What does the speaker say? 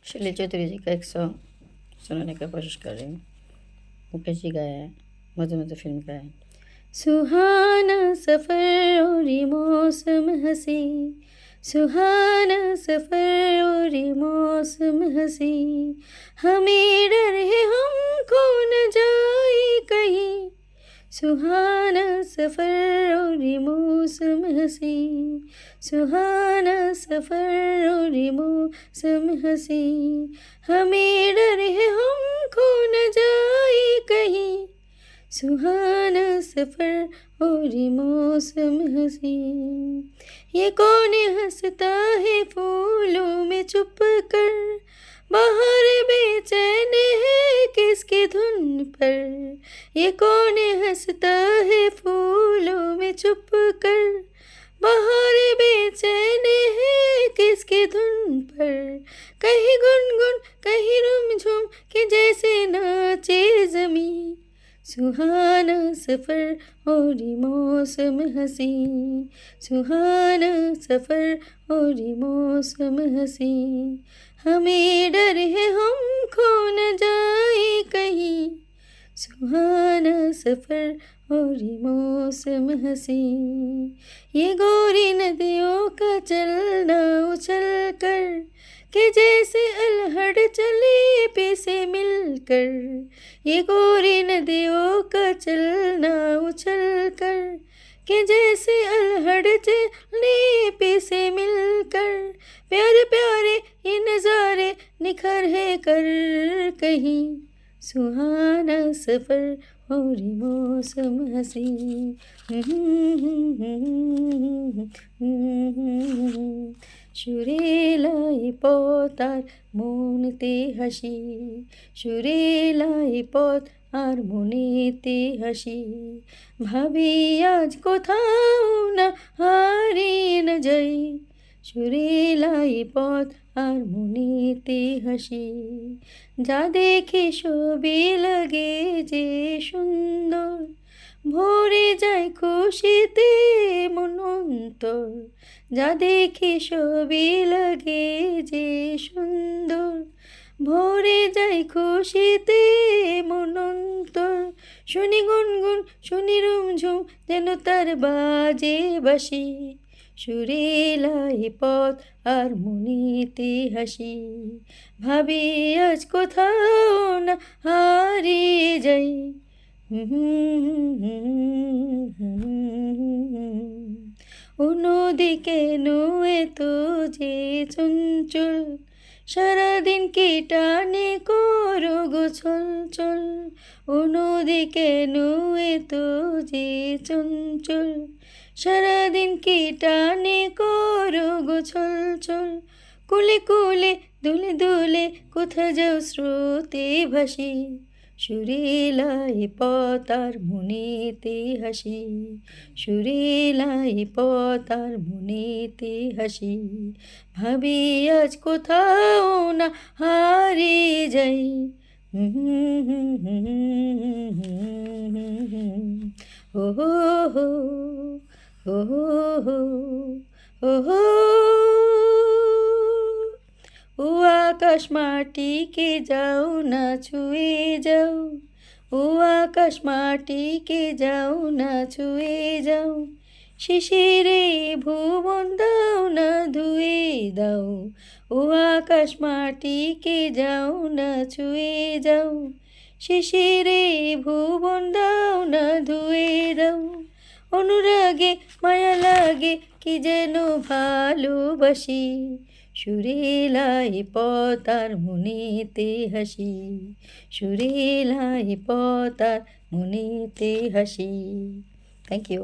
शैली चौधरी जी का एक सॉन्ग सुनाने का कोशिश कर रही हूँ। मुकेश जी गाया है, मधु मधु फिल्म का है। सुहाना सफ़र और ये मौसम हंसी, सुहाना सफ़र और ये मौसम हंसी, हमें डर है हमको न जाए कहीं, सुहाना सफ़र और ये मौसम हंसी, सुहाना सफ़र और ये मौसम हंसी, हमें डर है हमको न जाए कहीं, सुहाना सफ़र और ये मौसम हंसी। ये कौन हंसता है फूलों में चुप कर, बाहर बेचैन है किसकी धुन पर, ये कौन हंसता है फूलों में चुप कर, बाहर बेचैन है किसकी धुन पर, कहीं गुनगुन कहीं रुमझुम के जैसे नाचे ज़मीं, सुहाना सफ़र और ये मौसम हंसी, सुहाना सफ़र और ये मौसम हंसी, हमें डर है हमको न जाए कहीं, सुहाना सफ़र और ये मौसम हंसी। ये गोरी नदियों का चलना उछल कर कि जैसे अल्हड़ चले पे से मिलकर, ये गोरी नदियों का चलना उछल कर कि जैसे अल्हड़ चले पे से मिलकर, प्यारे प्यारे ये नज़ारे निखर है कर कहीं, सुहाना सफ़र और ये मौसम हंसी। সুরেলাই পথ আর মনেতে হাসি, সুরেলাই পথ আর মনেতে হাসি, ভাবি আজ কোথাও না হারিয়ে না যাই, সুরেলাই পথ আর মনেতে হাসি, যা দেখে সবই লাগে যে সুন্দর, ভরে যায় খুশিতে মন অন্তর, যা দেখি সবই লাগে যে সুন্দর, ভরে যায় খুশিতে মন অন্তর, শুনি গুনগুন শুনি রুমঝুম যেন তার বাজে বাঁশি, সুরেলাই পথ আর মনেতে হাসি, ভাবি আজ কোথাও না হারিয়ে যাই। অন্যদিকে নয় তো যে চঞ্চল, সারাদিন কি টানে করো গোছল চল, অন্যদিকে নয় তো যে চঞ্চল, সারাদিন কি টানে করো গোছল চল, কুলে কুলে দুলে দুলে কোথা যাও স্রোতে ভাসি, সুরেলাই পথ আর মনেতে হাসি, সুরেলাই পথ আর মনেতে হাসি, ভাবি আজ কোথাও না হারিয়ে যাই। ও হো হো ও হো হো ও হো, ও আকাশ মাটিকে যাও না ছুঁয়ে যাও, ও আকাশ মাটিকে যাও না ছুঁয়ে যাও, শিশিরে ভুবন দাও না ধুয়ে দাও, ও আকাশ মাটিকে যাও না ছুঁয়ে যাও, শিশিরে ভুবন দাও না ধুয়ে দাও, অনুরাগে মায়া লাগে কি যেন ভালোবাসি, সুরেলাই পথ আর মনেতে হাসি, সুরেলাই পথ আর মনেতে হাসি। Thank you.